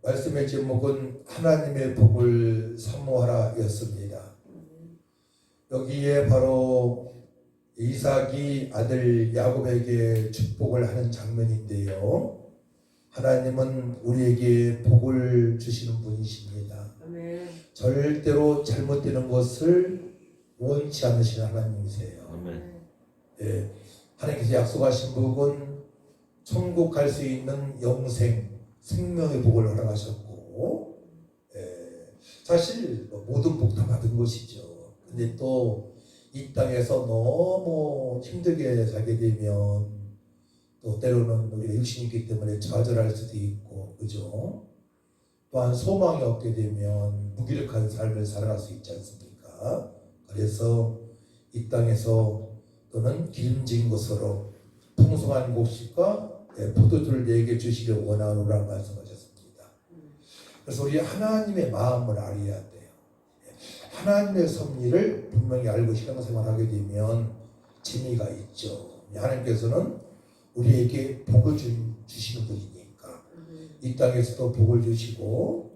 말씀의 제목은 하나님의 복을 사모하라 였습니다. 여기에 바로 이삭이 아들 야곱에게 축복을 하는 장면인데요. 하나님은 우리에게 복을 주시는 분이십니다. 아멘. 절대로 잘못되는 것을 원치 않으시는 하나님이세요. 아멘. 예, 하나님께서 약속하신 복은 천국 갈 수 있는 영생, 생명의 복을 허락하셨고, 사실 모든 복 다 받은 것이죠. 근데 또 이 땅에서 너무 힘들게 살게 되면 또 때로는 우리가 육신이 있기 때문에 좌절할 수도 있고, 그죠? 또한 소망이 없게 되면 무기력한 삶을 살아갈 수 있지 않습니까? 그래서 이 땅에서 또는 기름진 것으로 풍성한 곡식과 포도주를 내게 주시려 원하노라 말씀하셨습니다. 그래서 우리 하나님의 마음을 알아야 돼요. 하나님의 섭리를 분명히 알고 신앙생활하게 되면 재미가 있죠. 하나님께서는 우리에게 복을 주시는 분이니까 이 땅에서도 복을 주시고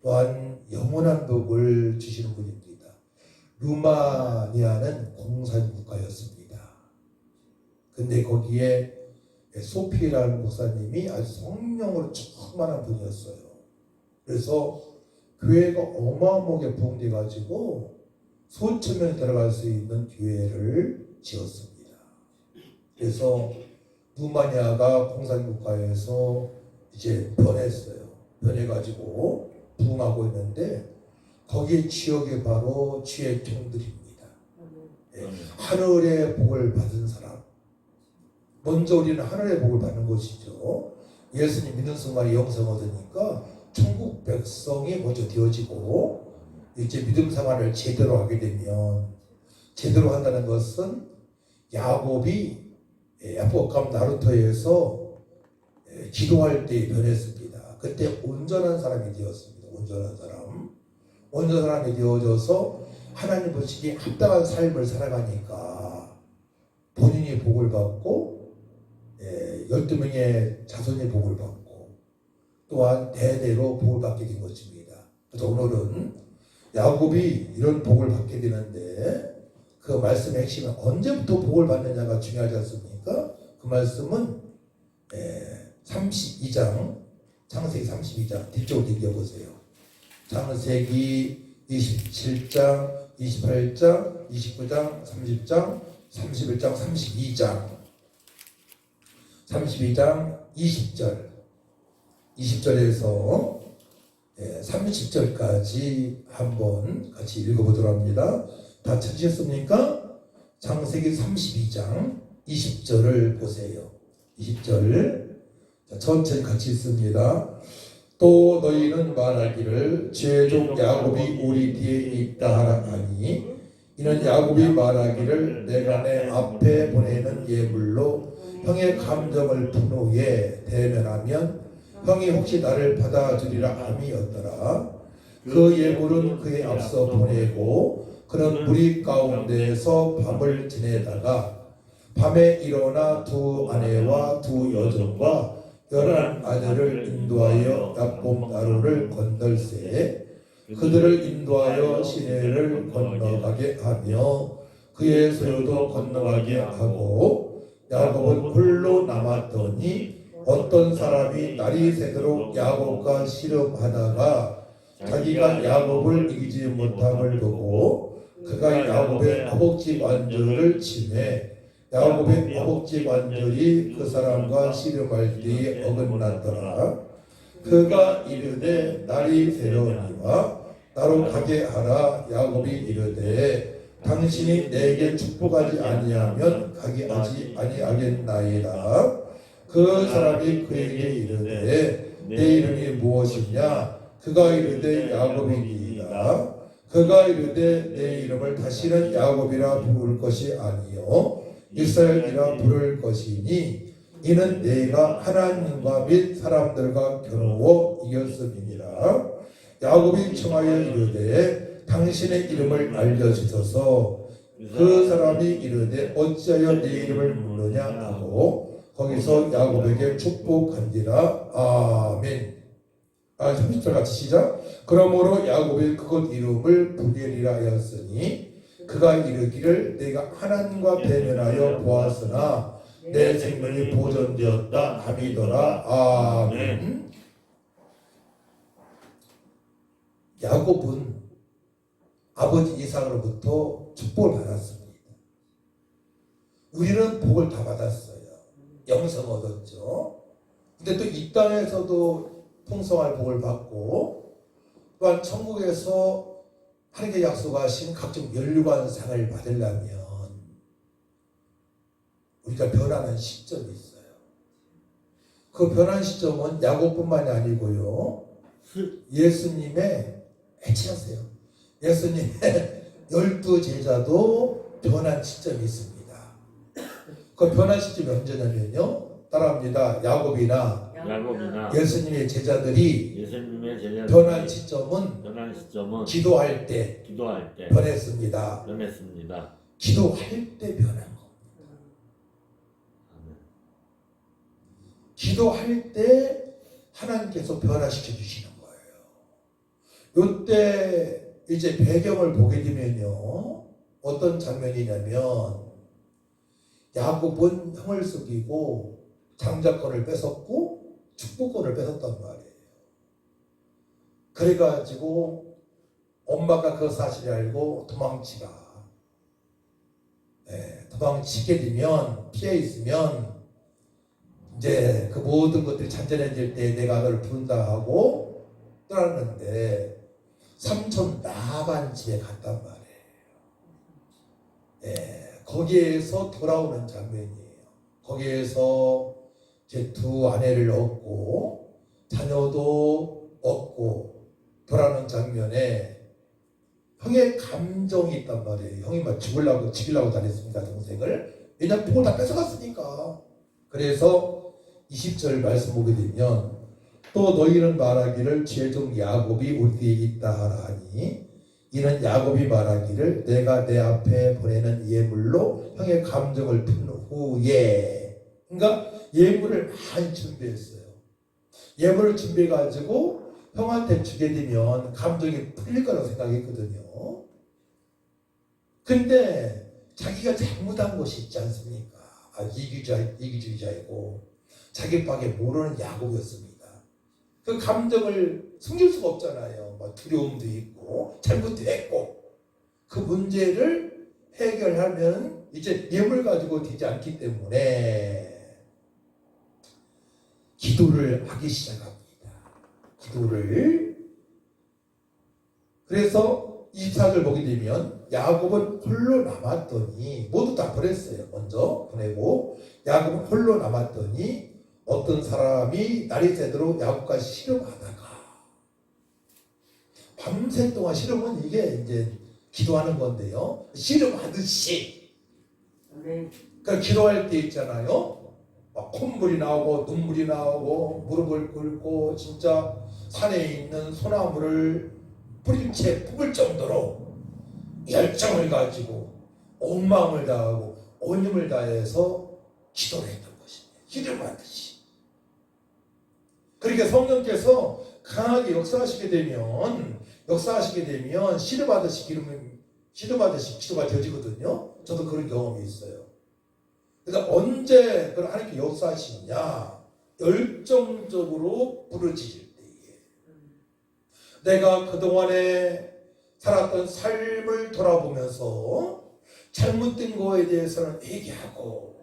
또한 영원한 복을 주시는 분입니다. 루마니아는 공산국가였습니다. 근데 거기에 소피라는 목사님이 아주 성령으로 충만한 분이었어요. 그래서 교회가 어마어마하게 부흥돼 가지고 수천 명이 들어갈 수 있는 교회를 지었습니다. 그래서 루마니아가 공산국가에서 이제 변했어요. 변해가지고 부흥하고 있는데 거기 지역이 바로 지혜통들입니다. 하늘의 복을 받은 사람. 먼저 우리는 하늘의 복을 받는 것이죠. 예수님 믿는 순간에 영생 얻으니까 천국 백성이 먼저 되어지고 이제 믿음 생활을 제대로 하게 되면 제대로 한다는 것은 야곱이 야복강 나루토에서 기도할 때 변했습니다. 그때 온전한 사람이 되었습니다. 온전한 사람. 온전한 사람이 되어져서 하나님 보시기에 합당한 삶을 살아가니까 본인이 복을 받고 12명의 자손이 복을 받고 또한 대대로 복을 받게 된 것입니다. 그래서 오늘은 야곱이 이런 복을 받게 되는데 그 말씀의 핵심은 언제부터 복을 받느냐가 중요하지 않습니까? 그 말씀은 32장 창세기 32장 뒤쪽으로 읽어보세요. 창세기 27장 28장 29장 30장 31장 32장 20절 20절에서 30절까지 한번 같이 읽어보도록 합니다. 다 찾으셨습니까? 창세기 32장 20절을 보세요. 20절 천천히 같이 읽습니다. 또 너희는 말하기를 죄종 야곱이 우리 뒤에 있다 하라 하니 이는 야곱이 말하기를 내가 내 앞에 보내는 예물로 형의 감정을 푼 후에 대면하면 형이 혹시 나를 받아주리라 함이었더라. 그 예물은 그의 앞서 보내고 그는 무리 가운데에서 밤을 지내다가 밤에 일어나 두 아내와 두 여종과 11 아들을 인도하여 야곱 나루를 건널세 그들을 인도하여 시내를 건너가게 하며 그의 소유도 건너가게 하고 야곱은 홀로 남았더니 어떤 사람이 날이 새도록 야곱과 씨름하다가 자기가 야곱을 이기지 못함을 보고 그가 야곱의 허벅지 관절을 치매 야곱의 허벅지 관절이 그 사람과 씨름할 때에 어긋났더라. 그가 이르되 날이 새려니와 나로 가게 하라. 야곱이 이르되 당신이 내게 축복하지 아니하면 가게 하지 아니하겠나이다. 그 사람이 그에게 이르되 내 이름이 무엇이냐? 그가 이르되 야곱이니이다. 그가 이르되 내 이름을 다시는 야곱이라 부를 것이 아니요 이스라엘이라 부를 것이니 이는 내가 하나님과 및 사람들과 겨루어 이겼음이니라. 야곱이 청하여 이르되 당신의 이름을 알려주소서. 그 사람이 이르되 어찌하여 내 이름을 묻느냐 하고 거기서 야곱에게 축복한지라. 아멘. 30절 같이 시작. 그러므로 야곱이 그곳 이름을 부엘이라 하였으니 그가 이르기를 내가 하나님과 대면하여 보았으나 내 생명이 보존되었다 함이더라. 아멘. 야곱은 아버지 이삭으로부터 축복을 받았습니다. 우리는 복을 다 받았어요. 영생 얻었죠. 근데 또 이 땅에서도 풍성한 복을 받고 또한 천국에서 하나님께 약속하신 각종 멸류관상을 받으려면 우리가 변하는 시점이 있어요. 그 변한 시점은 야곱뿐만이 아니고요. 예수님의 해치하세요. 예수님의 12제자도 변한 시점이 있습니다. 그 변한 시점이 언제냐면요. 따라합니다. 야곱이나 예수님의 제자들이 변한 시점은 기도할 때 변했습니다. 기도할 때 변한 겁니다. 기도할 때 하나님께서 변화시켜 주시는 거예요. 이때 이제 배경을 보게 되면요. 어떤 장면이냐면 야곱은 형을 속이고 장자권을 뺏었고 축복권을 뺏었단 말이에요. 그래가지고 엄마가 그 사실을 알고 도망치라. 도망치게 되면 피해 있으면 이제 그 모든 것들이 잔잔해질 때 내가 너를 부른다 하고 떠났는데 삼촌 라반 집에 갔단 말이에요. 거기에서 돌아오는 장면이에요. 거기에서 제 두 아내를 얻고 자녀도 얻고 돌아오는 장면에 형의 감정이 있단 말이에요. 형이 막 죽이려고 다녔습니다. 동생을. 왜냐면 복을 다 뺏어갔으니까. 그래서 20절 말씀 보게 되면 또 너희는 말하기를 죄종 야곱이 우리 뒤에 있다 하니 이는 야곱이 말하기를 내가 내 앞에 보내는 예물로 형의 감정을 푼 후에 그러니까 예물을 많이 준비했어요. 예물을 준비해가지고 형한테 주게 되면 감정이 풀릴 거라고 생각했거든요. 근데 자기가 잘못한 것이 있지 않습니까? 이기주의자이고 자기 밖에 모르는 야곱이었습니다. 그 감정을 숨길 수가 없잖아요. 막 두려움도 있고 잘못도 했고 그 문제를 해결하면 이제 예물 가지고 되지 않기 때문에 기도를 하기 시작합니다. 기도를. 그래서 24절 보게 되면 야곱은 홀로 남았더니 모두 다 보냈어요. 먼저 보내고 야곱은 홀로 남았더니 어떤 사람이 날이 새도록 야곱과 씨름하다가 밤새 동안 씨름은 이게 이제 기도하는 건데요. 씨름하듯이 그러니까 기도할 때 있잖아요. 막 콧물이 나오고 눈물이 나오고 무릎을 꿇고 진짜 산에 있는 소나무를 뿌린 채 뽑을 정도로 열정을 가지고 온 마음을 다하고 온 힘을 다해서 기도를 했던 것입니다. 기도하듯이. 그러니까 성령께서 강하게 역사하시게 되면 시름하듯이 기도가 되어지거든요. 저도 그런 경험이 있어요. 그러니까 언제 그걸 하나님께 역사하시느냐? 열정적으로 부르짖을 때에 내가 그동안에 살았던 삶을 돌아보면서 잘못된 거에 대해서는 회개하고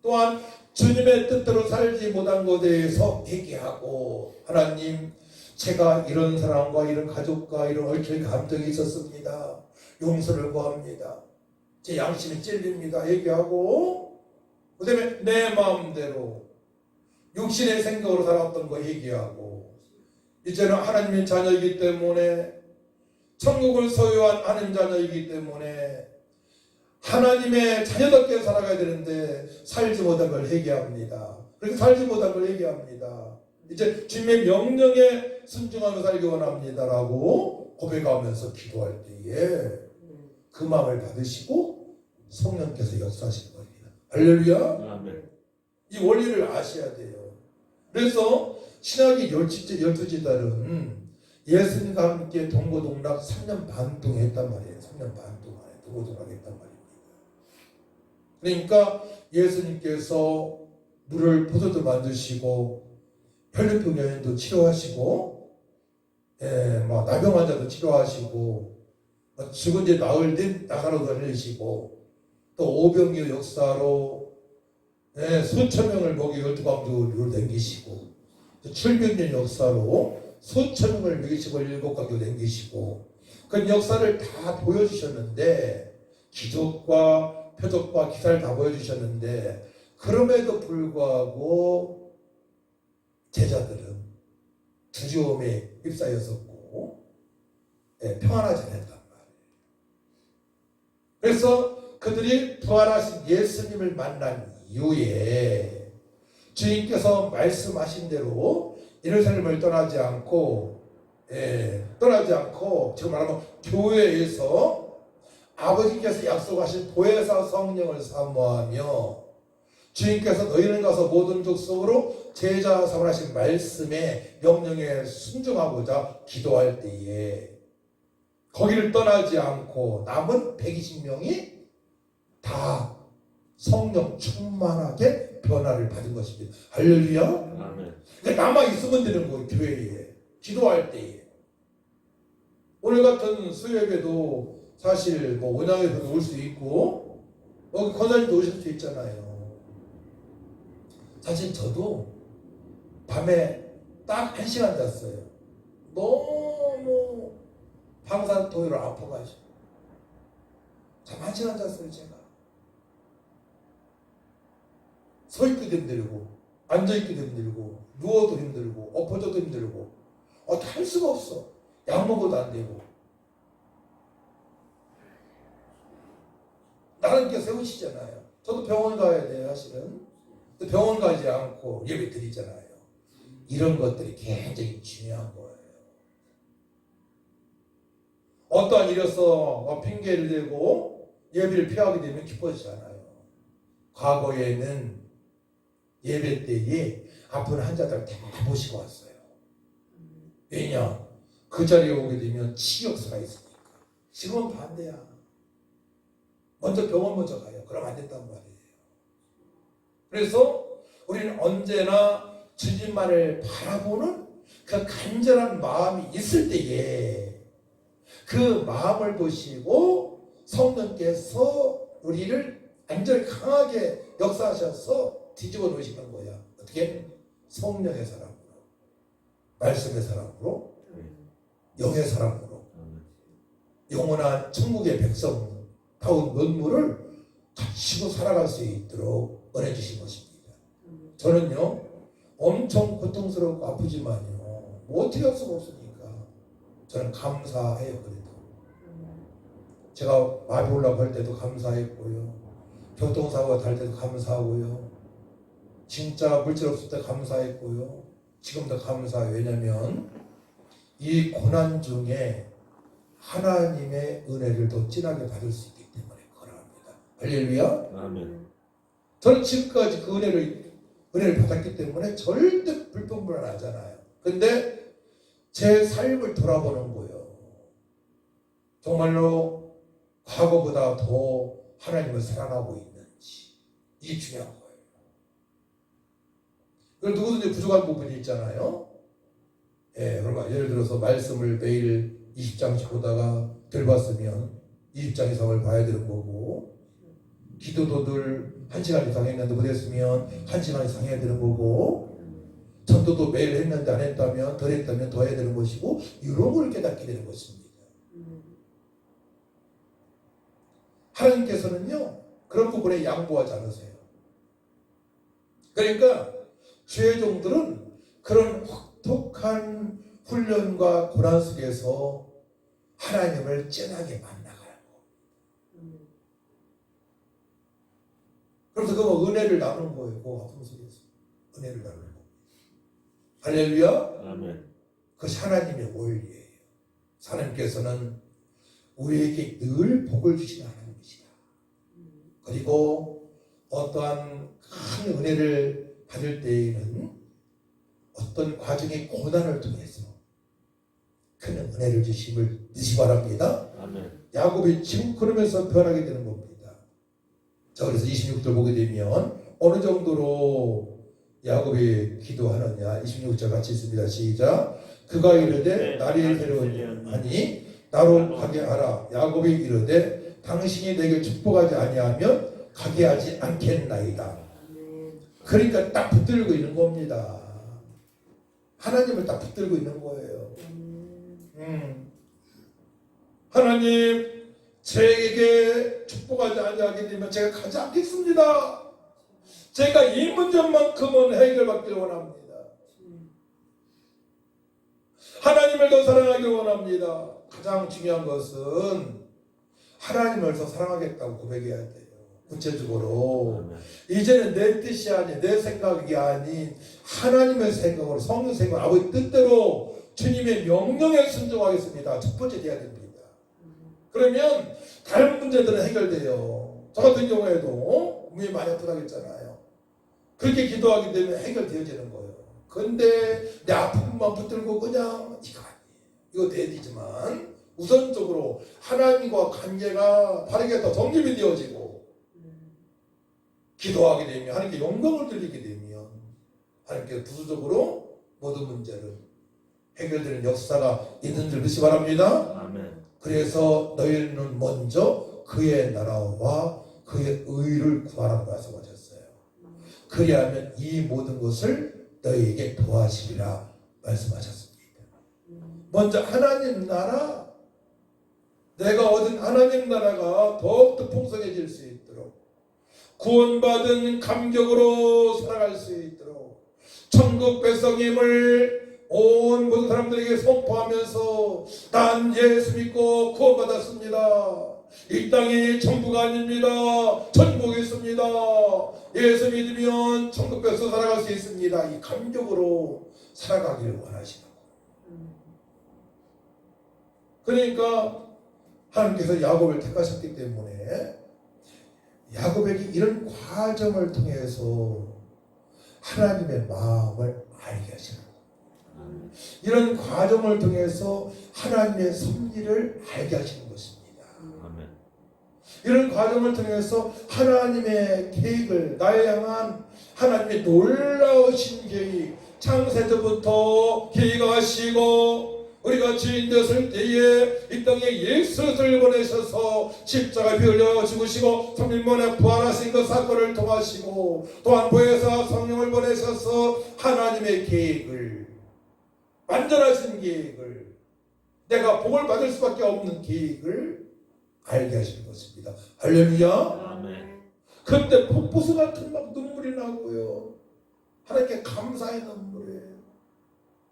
또한 주님의 뜻대로 살지 못한 것에 대해서 회개하고 하나님 제가 이런 사람과 이런 가족과 이런 얽힌 감정이 있었습니다. 용서를 구합니다. 제 양심이 찔립니다. 얘기하고 그 다음에 내 마음대로 육신의 생각으로 살았던 거 얘기하고 이제는 하나님의 자녀이기 때문에 천국을 소유한 하나님 자녀이기 때문에 하나님의 자녀답게 살아가야 되는데 살지 못한 걸 회개합니다. 그렇게 살지 못한 걸 회개합니다. 이제 주님의 명령에 순종하며 살기 원합니다라고 고백하면서 기도할 때에 그 마음을 받으시고 성령께서 역사하시는 겁니다. 할렐루야. 아멘. 이 원리를 아셔야 돼요. 그래서 신학의 12제자는 예수님과 함께 동고동락 3년 반 동안 했단 말이에요. 3년 반 동안에 동고동락 했단 말입니다. 그러니까 예수님께서 물을 포도주 만드시고 혈류병 여인도 치료하시고, 나병 환자도 치료하시고, 죽은 지 나흘 된 나가로 다니시고, 또 오병이어 역사로 수천 명을 먹이 12광주로 남기시고, 또 700년 역사로 수천 명을 먹이시고 7광주 남기시고, 그 역사를 다 보여주셨는데, 기적과 표적과 기사를 다 보여주셨는데, 그럼에도 불구하고 제자들은 두려움에 휩싸였었고 평안하지 않았단 말이에요. 그래서 그들이 부활하신 예수님을 만난 이후에 주님께서 말씀하신 대로 예루살렘을 떠나지 않고 지금 말하면 교회에서 아버지께서 약속하신 보혜사 성령을 사모하며 주님께서 너희는 가서 모든 족속으로 제자 삼으라신 말씀에 명령에 순종하고자 기도할 때에 거기를 떠나지 않고 남은 120명이 다 성령 충만하게 변화를 받은 것입니다. 할렐루야. 아멘. 그러니까 남아 있으면 되는 거예요. 교회에 기도할 때에. 오늘 같은 수요예배도 사실 원양에서도 올 수 있고 권사님도 오실 수 있잖아요. 사실 저도 밤에 딱 1시간 잤어요. 너무 방사토의로 아파가지고 잠 1시간 잤어요. 제가 서 있기도 힘들고 앉아 있기도 힘들고 누워도 힘들고 엎어져도 힘들고 할 수가 없어. 약 먹어도 안 되고 나름께 세우시잖아요. 저도 병원 가야 돼요. 사실은 병원 가지 않고 예배 드리잖아요. 이런 것들이 굉장히 중요한 거예요. 어떠한 일에서 핑계를 대고 예배를 피하게 되면 기뻐지지 않아요. 과거에는 예배 때에 아픈 환자들 다 모시고 왔어요. 왜냐? 그 자리에 오게 되면 치욕수가 있으니까. 지금은 반대야. 먼저 병원 먼저 가요. 그럼 안 된단 말이에요. 그래서 우리는 언제나 주님만을 바라보는 그 간절한 마음이 있을 때에 그 마음을 보시고 성령께서 우리를 완전히 강하게 역사하셔서 뒤집어 놓으시는 거야. 어떻게? 성령의 사람으로, 말씀의 사람으로, 영의 사람으로, 영원한 천국의 백성다운 면모를 가지고 살아갈 수 있도록 은혜 주신 것입니다. 저는요 엄청 고통스럽고 아프지만요 어떻게 할 수가 없으니까 저는 감사해요. 그래도 제가 마비 올라고 할 때도 감사했고요, 교통사고가 달 때도 감사하고요, 진짜 물질 없을 때 감사했고요, 지금도 감사해요. 왜냐하면 이 고난 중에 하나님의 은혜를 더 진하게 받을 수 있기 때문에 그러합니다. 할렐루야. 아멘. 저는 지금까지 그 은혜를 받았기 때문에 절대 불평불안하잖아요. 근데 제 삶을 돌아보는 거예요. 정말로 과거보다 더 하나님을 사랑하고 있는지, 이게 중요한 거예요. 그리고 누구든지 부족한 부분이 있잖아요. 그러면 예를 들어서 말씀을 매일 20장씩 보다가 덜 봤으면 20장 이상을 봐야 되는 거고, 기도도 늘 1시간 이상 했는데 못했으면 1시간 이상 해야 되는 거고, 전도도 매일 했는데 안 했다면 덜 했다면 더 해야 되는 것이고, 이런 걸 깨닫게 되는 것입니다. 하나님께서는요 그런 부분에 양보하지 않으세요. 그러니까 주의 종들은 그런 혹독한 훈련과 고난 속에서 하나님을 진하게 만나가고, 그래서 그 은혜를 나누는 거예요. 그 아픔 속에서 은혜를 나누는 거예요. 할렐루야. 아멘. 그것이 하나님의 원리예요. 하나님께서는 우리에게 늘 복을 주시는 하나님이시다. 그리고 어떠한 큰 은혜를 받을 때에는 어떤 과정의 고난을 통해서 큰 은혜를 주심을 믿으시 바랍니다. 아멘. 야곱이 지금 그러면서 변하게 되는 겁니다. 자, 그래서 26절 보게 되면 어느 정도로 야곱이 기도하느냐. 26절 같이 있습니다. 시작. 그가 이르되 날이 새로우니 나로 가게 하라. 야곱이 이르되 당신이 내게 축복하지 아니하면 가게 하지 않겠나이다. 그러니까 딱 붙들고 있는 겁니다. 하나님을 딱 붙들고 있는 거예요. 하나님, 제게 축복하지 아니하게 되면 제가 가지 않겠습니다. 제가 이 문제만큼은 해결받기를 원합니다. 하나님을 더 사랑하길 원합니다. 가장 중요한 것은 하나님을 더 사랑하겠다고 고백해야 돼요. 구체적으로 이제는 내 뜻이 아닌 내 생각이 아닌 하나님의 생각으로, 성령 생각, 아버지 뜻대로 주님의 명령에 순종하겠습니다. 첫 번째 돼야 됩니다. 그러면 다른 문제들은 해결돼요. 저 같은 경우에도 몸이 많이 아프다겠잖아요. 그렇게 기도하기 때문에 해결되어지는 거예요. 근데 내 아픔만 붙들고 그냥 이거 아니에요. 이거 돼야 되지만 우선적으로 하나님과 관계가 바르게 더 정립이 되어지고 기도하게 되면 하나님께 영광을 드리게 되면 하나님께 부수적으로 모든 문제를 해결되는 역사가 있는 줄 믿으시 바랍니다. 아멘. 그래서 너희는 먼저 그의 나라와 그의 의를 구하라고 말씀하셨어요. 그리하면 이 모든 것을 너희에게 도와주리라 말씀하셨습니다. 먼저 하나님 나라, 내가 얻은 하나님 나라가 더욱더 풍성해질 수 있도록, 구원받은 감격으로 살아갈 수 있도록 천국 백성임을 온 모든 사람들에게 선포하면서 난 예수 믿고 구원받았습니다. 이 땅이 천국 아닙니다. 천국이 있습니다. 예수 믿으면 천국 백성 살아갈 수 있습니다. 이 감격으로 살아가기를 원하시는 거예요. 그러니까 하나님께서 야곱을 택하셨기 때문에 야곱에게 이런 과정을 통해서 하나님의 마음을 알게 하시는 거예요. 이런 과정을 통해서 하나님의 섭리를 알게 하시는 것입니다. 아멘. 이런 과정을 통해서 하나님의 계획을, 나에 향한 하나님의 놀라우신 계획, 창세전부터 계획하시고 우리가 죄인 되었을 때에 이 땅에 예수를 보내셔서 십자가에 피 흘려 죽으시고 3일 만에 부활하신 그 사건을 통하시고 또한 보혜사 성령을 보내셔서 하나님의 계획을, 완전하신 계획을, 내가 복을 받을 수밖에 없는 계획을 알게 하시는 것입니다. 할렐루야. 아멘. 그때 폭포수 같은 막 눈물이 나고요. 하나님께 감사의 눈물이에요.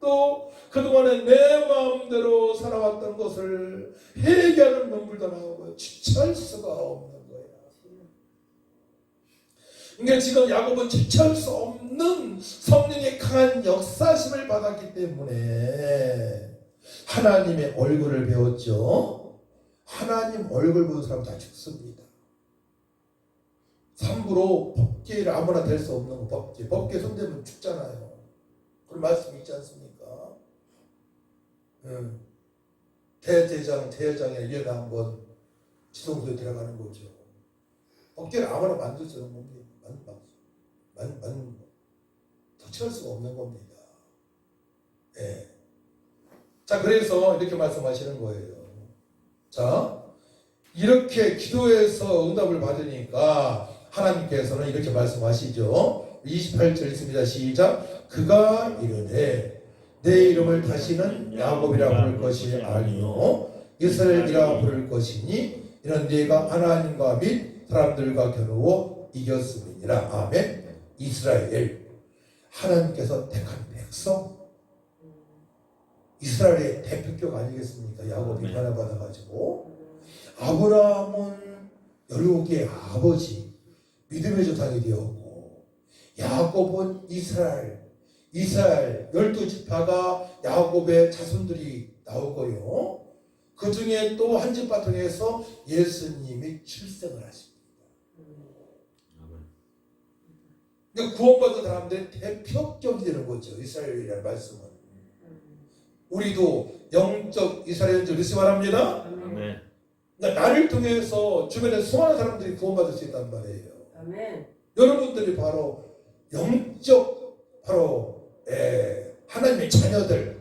또 그동안에 내 마음대로 살아왔던 것을 회개하는 눈물도 나오고요. 주체할 수가 없는 거예요. 그러니까 지금 야곱은 주체할 수 없는 성령의 강한 역사심을 받았기 때문에 하나님의 얼굴을 배웠죠. 하나님 얼굴 보는 사람 다 죽습니다. 삼부로 법계를 아무나 될 수 없는 거, 법계 손대면 죽잖아요. 그런 말씀이 있지 않습니까? 대제장에 1년에 한 번 지성소에 들어가는 거죠. 법계를 아무나 만들 수 없는 겁니다. 터치할 수가 없는 겁니다. 예. 자, 그래서 이렇게 말씀하시는 거예요. 자, 이렇게 기도해서 응답을 받으니까 하나님께서는 이렇게 말씀하시죠. 28절 있습니다. 시작. 그가 이르되 내 이름을 다시는 야곱이라 부를 것이 아니요 이스라엘이라 부를 것이니 이는 네가 하나님과 및 사람들과 겨루어 이겼음이니라. 아멘. 이스라엘, 하나님께서 택한 백성, 이스라엘의 대표격 아니겠습니까? 야곱이 변화받아가지고 아브라함은 열국의 아버지, 믿음의 조상이 되었고 야곱은 이스라엘 12지파가 야곱의 자손들이 나오고요. 그 중에 또 한 집바탕에서 예수님이 출생을 하십니다. 그러니까 구원받은 사람들의 대표격이 되는 거죠. 이스라엘이라는 말씀은. 우리도 영적 이스라엘인 줄 믿으시 바랍니다. 아멘. 그러니까 나를 통해서 주변에 수많은 사람들이 구원받을 수 있단 말이에요. 아멘. 여러분들이 바로 영적 바로 하나님의 자녀들,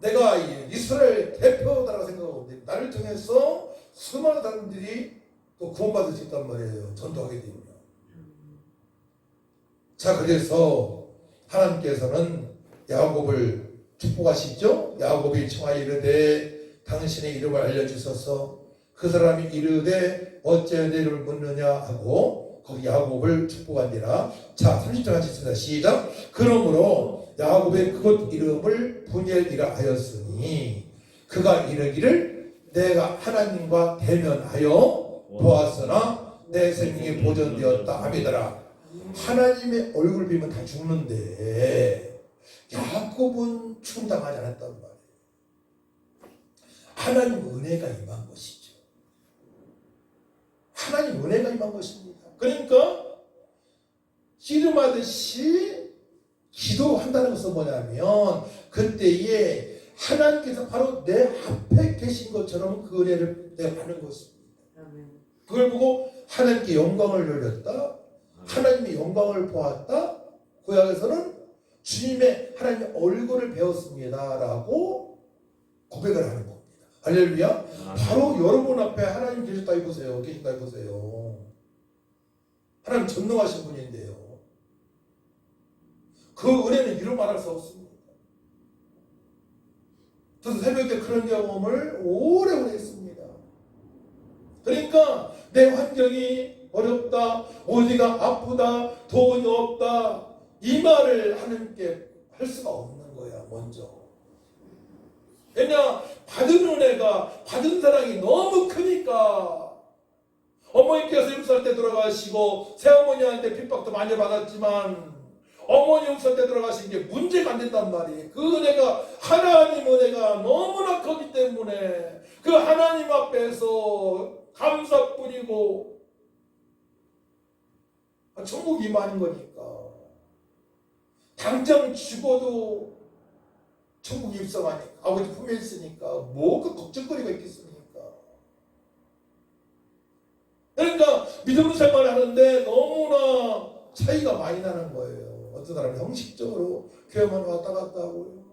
내가 이스라엘 대표다라고 생각하고 나를 통해서 수많은 사람들이 또 구원받을 수 있단 말이에요. 전도하게 되면. 자, 그래서 하나님께서는 야곱을 축복하시죠. 야곱이 청하여 이르되 당신의 이름을 알려주셔서 그 사람이 이르되 어째 내 이름을 묻느냐 하고 거기 야곱을 축복하니라. 자, 30절 같이 있습니다. 시작. 그러므로 야곱의 그곳 이름을 분엘이라 하였으니 그가 이르기를 내가 하나님과 대면하여 보았으나 내 생명이 보존되었다 하미더라. 하나님의 얼굴 비면 다 죽는데 야곱은 충당하지 않았단 말이에요. 하나님 은혜가 임한 것이죠. 하나님 은혜가 임한 것입니다. 그러니까 씨름하듯이 기도한다는 것은 뭐냐면 그때에 하나님께서 바로 내 앞에 계신 것처럼 그 은혜를 내가 받는 것입니다. 그걸 보고 하나님께 영광을 돌렸다. 하나님의 영광을 보았다. 구약에서는 주님의 하나님의 얼굴을 배웠습니다 라고 고백을 하는 겁니다. 할렐루야. 바로 여러분 앞에 하나님 계셨다 해보세요. 계신다 해보세요. 하나님 전능하신 분인데요. 그 은혜는 이루 말할 수 없습니다. 저도 새벽 때 그런 경험을 오래오래 했습니다. 그러니까 내 환경이 어렵다, 어디가 아프다, 돈이 없다, 이 말을 하나님께 할 수가 없는 거야. 먼저. 왜냐, 받은 은혜가, 받은 사랑이 너무 크니까. 어머니께서 7살 때 돌아가시고 새어머니한테 핍박도 많이 받았지만 어머니 6살 때 돌아가신 게 문제가 안 된단 말이에요. 그 은혜가, 하나님 은혜가 너무나 크기 때문에 그 하나님 앞에서 감사 뿌리고 천국이 임하는 거니까. 당장 죽어도 천국 입성하니까 아버지 품에 있으니까 뭐가 걱정거리가 있겠습니까? 그러니까 믿음 생활을 하는데 너무나 차이가 많이 나는 거예요. 어떤 사람은 형식적으로 교회만 왔다 갔다 하고요.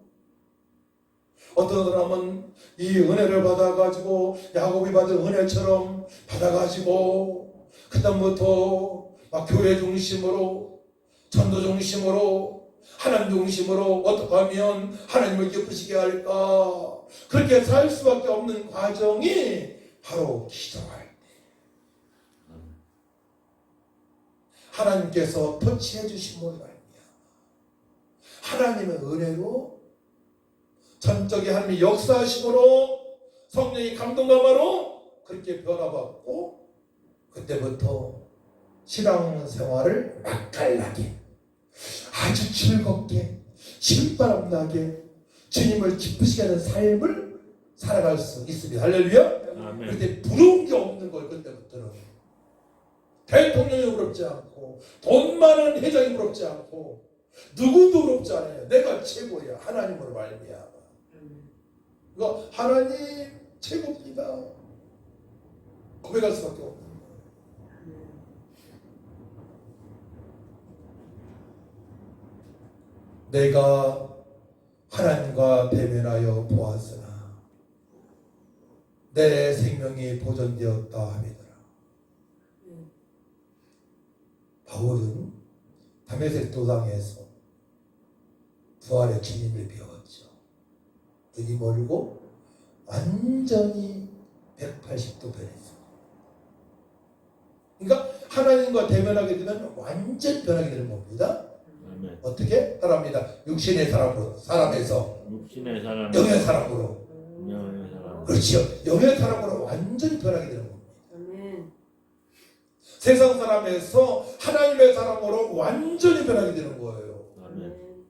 어떤 사람은 이 은혜를 받아가지고 야곱이 받은 은혜처럼 받아가지고 그다음부터 막 교회 중심으로, 전도 중심으로, 하나님 중심으로 어떻게 하면 하나님을 기쁘시게 할까, 그렇게 살 수밖에 없는 과정이 바로 기도할 때 하나님께서 터치해 주심으로 말미암아 하나님의 은혜로 전적인 하나님의 역사하심으로 성령의 감동감화로 그렇게 변화받고 그때부터 신앙생활을 맛깔나게 아주 즐겁게 신바람 나게 주님을 기쁘시게 하는 삶을 살아갈 수 있습니다. 할렐루야. 그때 부러운 게 없는 거예요. 그때부터는 대통령이 부럽지 않고 돈 많은 회장이 부럽지 않고 누구도 부럽지 않아요. 내가 최고야. 하나님으로 말미암아. 이거 하나님 최고입니다. 고백할 수밖에 없는 거예요. 내가 하나님과 대면하여 보았으나 내 생명이 보존되었다 하미더라. 바울은 다메섹 도상에서 부활의 주님을 배웠죠. 눈이 멀고 완전히 180도 변했어요. 그러니까 하나님과 대면하게 되면 완전 변하게 되는 겁니다. 아멘. 어떻게? 따라합니다. 육신의 사람으로, 사람에서 육신의 사람, 영의 사람으로. 영의 사람. 그렇지요. 영의 사람으로 완전히 변하게 되는 겁니다. 아멘. 세상 사람에서 하나님의 사람으로 완전히 변하게 되는 거예요. 아멘.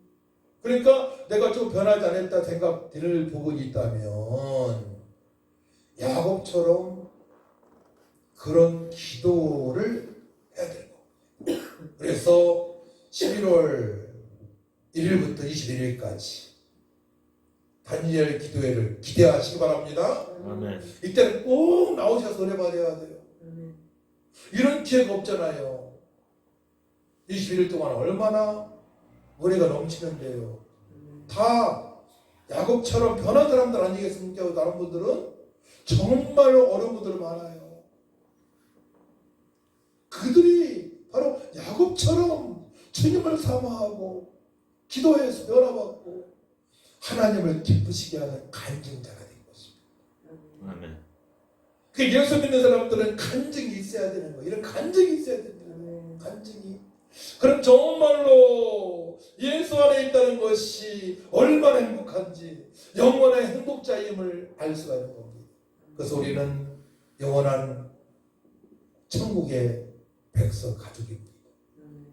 그러니까 내가 좀 변하지 않았다 생각 들 부분이 있다면 야곱처럼 그런 기도를 해야 되는 겁니다. 그래서 11월 1일부터 21일까지 다니엘 기도회를 기대하시기 바랍니다. 아멘. 이때는 꼭 나오셔서 은혜 받아야 돼요. 이런 기회가 없잖아요. 21일 동안 얼마나 은혜가 넘치는데요. 다 야곱처럼 변한 사람들 아니겠습니까? 다른 분들은 정말로 어려운 분들 많아요. 그들이 바로 야곱처럼 주님을 사모하고 기도해서 변화받고 하나님을 기쁘시게 하는 간증자가 된 것입니다. 아멘. 그 예수 믿는 사람들은 간증이 있어야 되는 거예요. 이런 간증이 있어야 됩니다. 간증이. 그럼 정말로 예수 안에 있다는 것이 얼마나 행복한지 영원한 행복자임을 알 수가 있는 겁니다. 그래서 우리는 영원한 천국의 백성 가족입니다.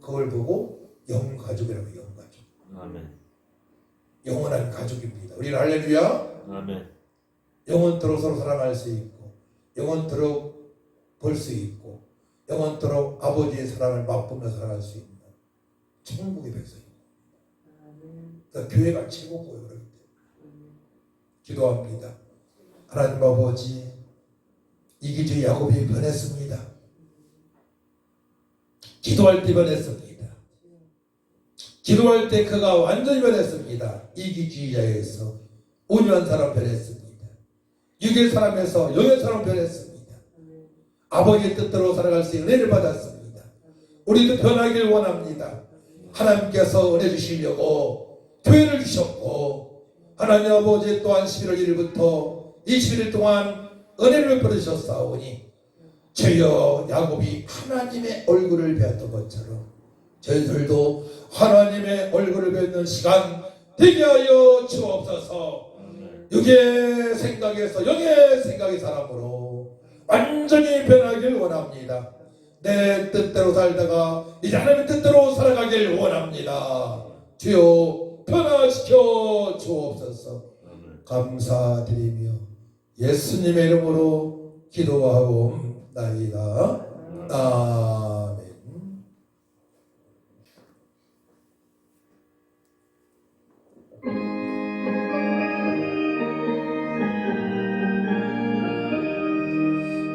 그걸 보고 영가족이라고 영가족. 아멘. 영원한 가족입니다. 우리는 할렐루야. 아멘. 영원토록 서로 사랑할 수 있고 영원토록 볼 수 있고 영원토록 아버지의 사랑을 맛보며 살아갈 수 있는 천국의 백성입니다. 그러니까 교회가 최고고요. 그럴 때 기도합니다. 하나님 아버지, 이기주의 야곱이 변했습니다. 기도할 때 변했습니다. 기도할 때 그가 완전히 변했습니다. 이기주의자에서 온유한 사람 변했습니다. 육의 사람에서 영의 사람 변했습니다. 아버지의 뜻대로 살아갈 수 있는 은혜를 받았습니다. 우리도 변하길 원합니다. 하나님께서 은혜 주시려고 교회를 주셨고 하나님 아버지 또한 11월 1일부터 21일 동안 은혜를 베푸셨사오니 저희여 야곱이 하나님의 얼굴을 배웠던 것처럼 저희들도 하나님의 얼굴을 뵙는 시간 되게 하여 주옵소서. 육의 생각에서 영의 생각의 사람으로 완전히 변하길 원합니다. 내 뜻대로 살다가 이제 하나님의 뜻대로 살아가길 원합니다. 주여 변화시켜 주옵소서. 감사드리며 예수님의 이름으로 기도하옵나이다. 아멘.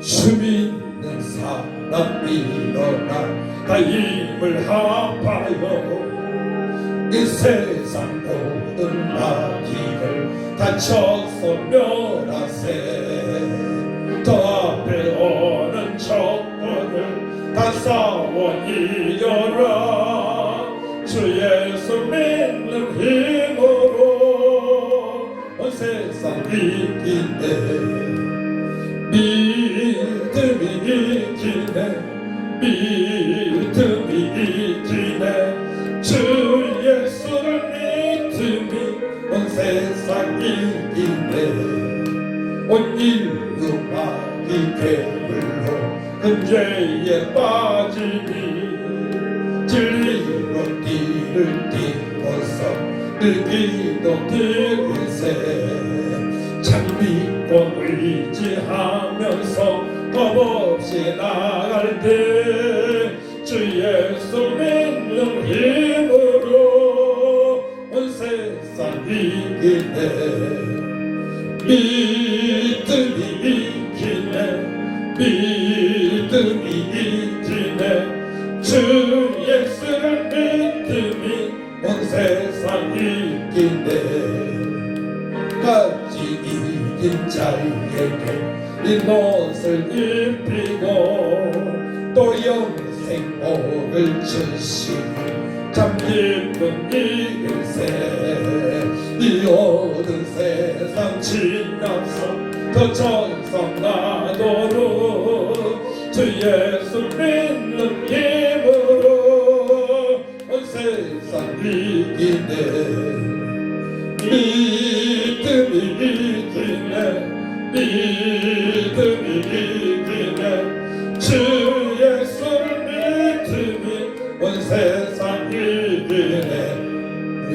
주 믿는 사람 일어나 다 힘을 합하여 이 세상 모든 악기를 다 쳐서 멸하세. 더 앞에 오는 적군을 다 싸워 이겨라. 주 예수 믿는 힘으로 온 세상 이기네. 믿음이 이기네. 믿음이 이기네. 주 예수를 믿음이 온 세상 이기네. 온 인류가 이 괴물로 금죄에 빠지니 진리로 띠를 띠고서 들기도 들으세. 참 믿고 의지하면서 겁없이 나갈 때 주 예수 믿는 힘으로 온 세상 이기네. 믿음이 이기네. 믿음이 이기네. 주 예수를 믿음이 온 세상 이기네. 같이 이긴 자에게 이 옷을 입히고 또 영생복을 주시니 참 기쁜 일세. 이 모든 세상 지나서 더 전성나도록 주 예수 믿는 힘으로 온 세상 이기네. 믿음이 이기네. 믿음이